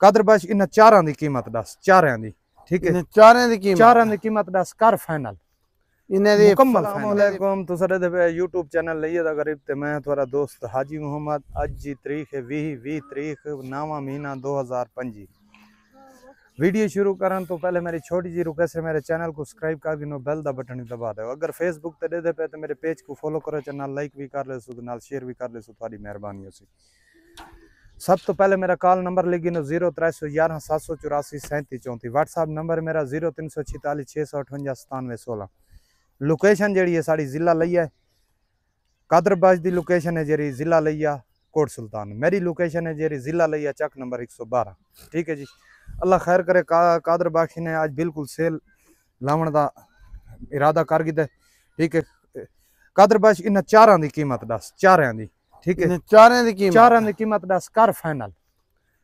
कादरबाश इन चारां दी कीमत दस, चारां दी। ठीक है, चारां दी कीमत दस कर फाइनल मुकम्मल। अस्सलामुअलैकुम, तुस दे पे यूट्यूब चैनल लईए दा गरीब ते मैं थोड़ा दोस्त हाजी मोहम्मद। अज जी तारीख है 20 तारीख 9वां महीना 2025। वीडियो शुरू करन तो पहले मेरी छोटी जी रिक्वेस्ट है, मेरे चैनल को सब्सक्राइब कर दिनो, बेल दा बटन दबा दो। अगर फेसबुक ते दे पे तो मेरे पेज को फॉलो करो, चैनल लाइक भी कर ले सो, नाल शेयर भी कर ले सो, थोड़ी मेहरबानी होसी। सब तो पहले मेरा कॉल नंबर लिखी नो 0311 784 37 34। व्हाट्सएप नंबर मेरा 0346 658 97 16। लोकेशन जी है साड़ी जिला लिया है कादरबाश की लोकेशन है जी जिला लिया कोट सुल्तान। मेरी लोकेशन है जी जिला लिया चक नंबर 112। ठीक है जी, अल्लाह खैर करे। कादरबाश ने आज बिल्कुल सेल लावन का इरादा कर दिया। ठीक है, कादरबाश इन चारां की कीमत दस, चारां की। ठीक है, चारां की कीमत दस कर फाइनल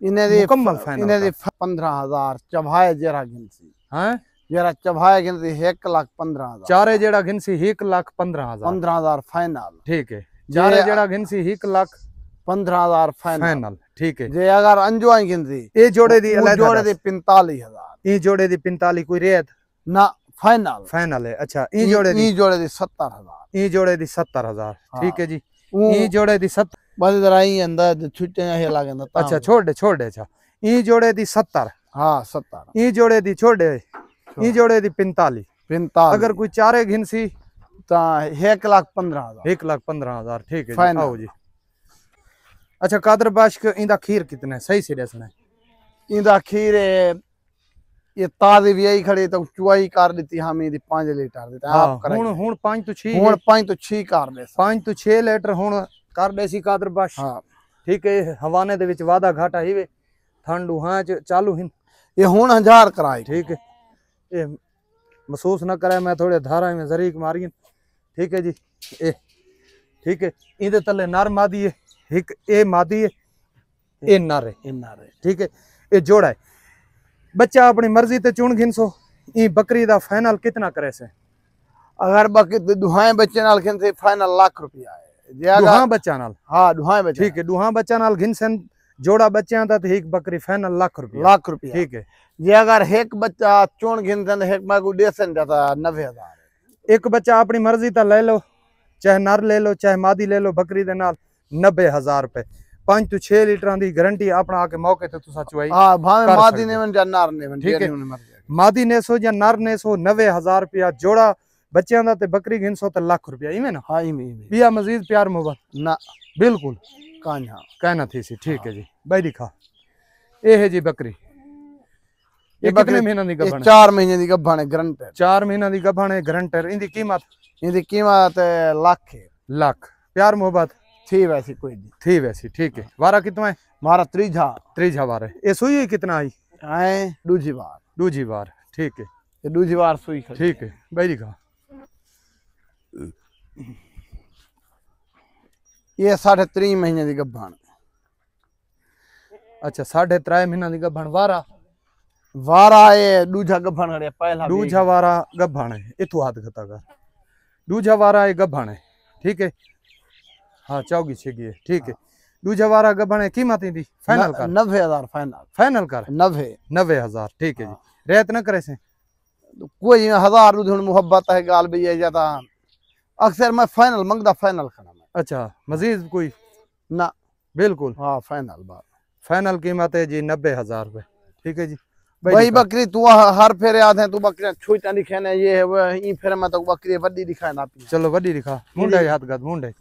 मुकम्मल फाइनल 15,000 चबाए जरा गिनसी। हैं जरा चबाए गिनसी 1,15,000 चारे जेड़ा गिनसी 1,15,000 15,000 फाइनल। ठीक है, चारे जेड़ा गिनसी 1,15,000 फाइनल। ठीक है, जे अगर अंजुआई गिनसी ए जोड़े दी 45,000। ई जोड़े दी 45 कोई रेत ना फाइनल फाइनल है। अच्छा, ई जोड़े दी 70,000। ई जोड़े दी 70,000। ठीक है जी, ई जोड़े दी 70 बस जरा ही अंदर छुट्टे है लागंदा। अच्छा छोड़ दे। अच्छा, ई जोड़े दी 70। हां 70। ई जोड़े दी छोड़ दे, ई जोड़े दी 45। अगर कोई चारे घिनसी ता 1,15,000। 1,15,000। ठीक है जी, आओ जी। अच्छा, कादरबाश के इंदा खीर कितने सही से दसना है? इंदा खीर ये ताजी भी आई खड़ी तो चुआई कर दी हम इंदी 5 लीटर दी आप कर हुन 5 तो 6 हुन 5 तो 6 कर दे 5 तो 6 लीटर हुन कर दे सी कादरबाश। हां ठीक है, हवाने दे विच वादा घाटा ही वे ठंड हां चालू हिन ये हुन 1000 कराई। ठीक है, ये महसूस ना करे मैं थोड़े धारा में जरीक मारी। ठीक है जी, ए ठीक है, इंदे तले नर मादी है, एक ए मादी है, ए नर है। ठीक है, ये जोड़ा है। बच्चा अपनी मर्जी ते चुन घिनसो। ई बकरी दा फाइनल कितना करे से? अगर बकरी दुहाए बच्चे नाल घिनसे फाइनल लाख रुपया है। जे अगर दुहा बच्चा नाल, हां दुहाए बच्चे। ठीक है, दुहा बच्चा नाल घिनसन जोड़ा बच्चा दा ते एक बकरी फाइनल लाख रुपया। ठीक है, जे अगर एक बच्चा चुन घिनसन एक मैं को देसन जाता 90,000। एक बच्चा अपनी मर्जी ता ले लो, चाहे नर ले लो चाहे मादी ले लो, बकरी दे नाल 90,000 रुपए। 5 तो 6 लीटर की गारंटी अपना आके मौके ते तुसा चुआई। हां भावे मादी ने या नर ने। ठीक है, मादी ने सो या नर ने सो 90,000 रुपया जोड़ा बच्चों दा ते बकरी घिनसो तो लाख रुपया। इवें ना? हां इवें बिया मजीद प्यार मोहब्बत ना बिल्कुल कान्हा कहना थी सी। ठीक है जी, भाई दिखा ए है जी बकरी। ये कितने महीना दी गभण? 4 महीने दी गभण है गारंटर। 4 महीना दी गभण है गारंटर। इंदी कीमत लाख है। लाख प्यार मोहब्बत थी वैसी कोई नहीं थी वैसी। ठीक है, वारा कितना है? मारा त्रीझा वारा है। ये सुई कितना आई? आए दूजी बार। ठीक है, ये दूजी बार सुई। ठीक है भाई दिखा। ये 3.5 महीने दी गभण। अच्छा, 3.5 महीना दी गभण। वारा ये दूजा गभण है पहला दूजा वारा गभण है। इथु हाथ खता कर दूजा वारा ये गभण है। ठीक है, हाँ चौगी छेगी है। ठीक है, दूजा वारा गभण है। कीमत इंदी फाइनल कर 90,000 फाइनल कर 90,000। ठीक है जी, रेत ना करे से कोई 1000 दूध मोहब्बत है गाल भी है ज्यादा अक्सर मैं फाइनल मंगदा फाइनल खाना मैं। अच्छा, मजीद कोई ना बिल्कुल। हाँ फाइनल बात फाइनल कीमत है जी 90,000 रुपए। ठीक है जी, भाई बकरी तू हर फेरे याद है तू बकरी छोटा दिखाना ये है वो ई फेरे में तो बकरी बड़ी दिखाना। चलो बड़ी दिखा। मुंडे हाथ गद मुंडे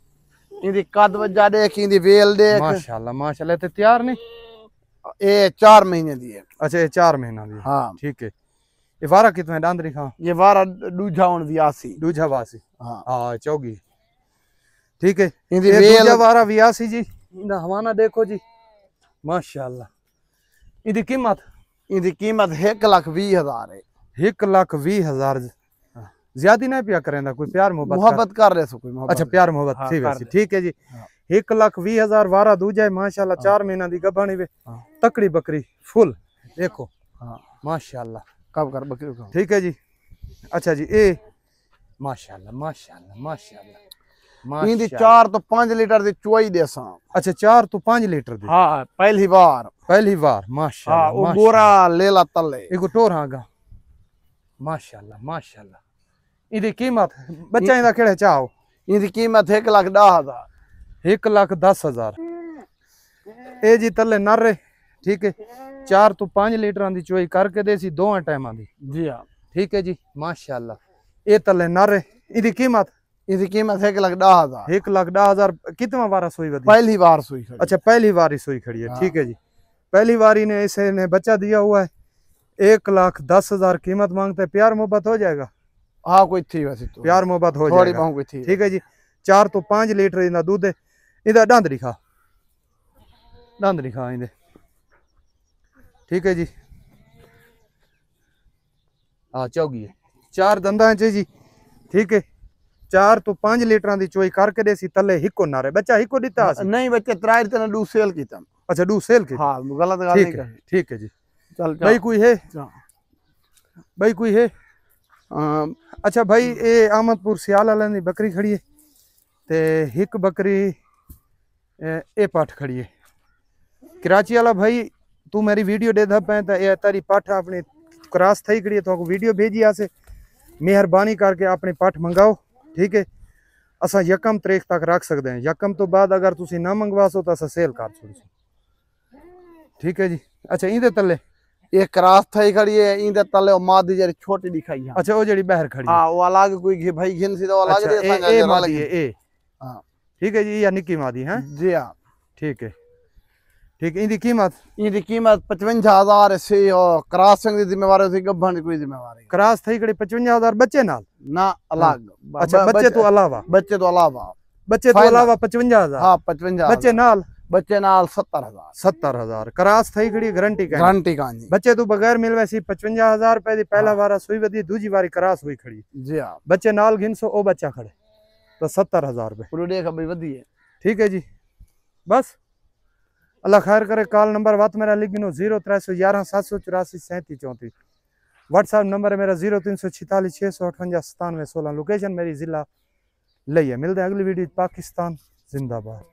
इंदी कद वजा देख इंदी वेल देख। माशाल्लाह माशाल्लाह। ते तैयार नहीं? ये 4 महीने दी है। अच्छा, ये 4 महीना दी। हां ठीक है, ये वारा कितना दांद दिखा? ये वारा दूजा 82। दूजा 82। हां हां चौगी। ठीक है, इंदी ये वेल दूजा वारा 82 जी। इंदा हवाना देखो जी माशाल्लाह। इंदी कीमत 1,20,000 है। 1,20,000 ज्यादा नहीं पिया करेंदा कोई प्यार मोहब्बत कर रहे सो कोई मोहब्बत। अच्छा, प्यार मोहब्बत थी वैसी। ठीक है जी, 1,20,000 वारा दूजा है माशाल्लाह। 4 महीना दी गभणी वे तकड़ी बकरी फुल देखो। हां माशाल्लाह। कब कर बकरी को। ठीक है जी। अच्छा जी, ए माशाल्लाह माशाल्लाह माशाल्लाह। इंदी 4 तो 5 लीटर दी चुआई देसा। अच्छा 4 तो 5 लीटर दी। हाँ पहली बार माशाल्लाह। हाँ वो गोरा लेला तले एगो टोर हागा माशाल्लाह माशाल्लाह। इदी कीमत बच्चा इंदा केड़े चाहो? इंदी कीमत 1,10,000 1,10,000। ए जी तले नर ठीक है 4 तो 5 लीटर दी चोई करके देसी दोवां टाइमां दी। जी हाँ ठीक है जी माशाल्लाह। ए तले नर इदी कीमत 1,10,000। 1,10,000। कितना बार सोई वधी? पहली बार सोई खड़ी। अच्छा पहली बार ही सोई खड़ी है। हाँ। ठीक है जी पहली बार ही ने इसे ने बच्चा दिया हुआ है। 1,10,000 कीमत मांगते हैं। प्यार मोहब्बत हो जाएगा? हाँ कोई थी वैसे तो प्यार मोहब्बत हो थोड़ी जाएगा। बहुत कोई थी। ठीक है जी 4 तो 5 लीटर इंदा दूध है। इंदा दंद दिखा इंदे। ठीक है जी हाँ चौगी है 4 दंदा है जी। ठीक है 4 तो 5 लीटर दी चोई करके देसी तले हिको नारे बच्चा हिको दिता नहीं बच्चे त्राई तना डू सेल की तम। अच्छा डू सेल की। हाँ गलत गल नहीं कही। ठीक है जी चल भाई कोई है भाई कोई है? अच्छा भाई ये अहमदपुर सियाल वाले दी बकरी खड़ी है ते हिक बकरी ए पाठ खड़ी है। कराची वाला भाई तू मेरी वीडियो दे दा पे तो ये तारी पाठ अपनी क्रॉस थई खड़ी है तो वीडियो भेजी आसे मेहरबानी करके अपनी पाठ मंगाओ। ठीक है असा यकम तारीख तक रख सकते हैं। यकम तो बाद अगर तुसी ना मंगवासो तो असा सेल कर छोड़ो। ठीक है जी अच्छा इंदे तले ये क्रॉस थई खड़ी है इंदे तले ओ मादी जरी छोटी दिखाई है। अच्छा वो जड़ी बाहर खड़ी है। हां वो अलग कोई भाई घिन सी तो अलग रे संगा ए मादी है ए। हां ठीक है जी या निकी मादी है जी हां ठीक है इंदी कीमत 55,000 से और क्रॉसिंग दी जिम्मेवारी थी गब्बन कोई जिम्मेवारी क्रॉस थई खड़ी 55,000 बच्चे नाल ना अलग। अच्छा बच्चे तो अलावा 55,000। हां 55,000 बच्चे नाल 70,000 क्रॉस थई खड़ी गारंटी का जी। बच्चे तो बगैर मिलवे सी 55,000 रुपए दी पहला वारा सुई वदी दूजी बारी क्रॉस हुई खड़ी जी हां बच्चे नाल गिनसो ओ बच्चा खड़े तो 70,000 रुपए पूरी देख भाई वदी है। ठीक है जी बस अल्लाह खैर करे। कॉल नंबर बात मेरा लिख गिनो 0311 784 3734। व्हाट्सएप नंबर है मेरा 0346 658 97 16। लोकेशन मेरी जिला लई है। मिलते हैं अगली वीडियो। पाकिस्तान जिंदाबाद।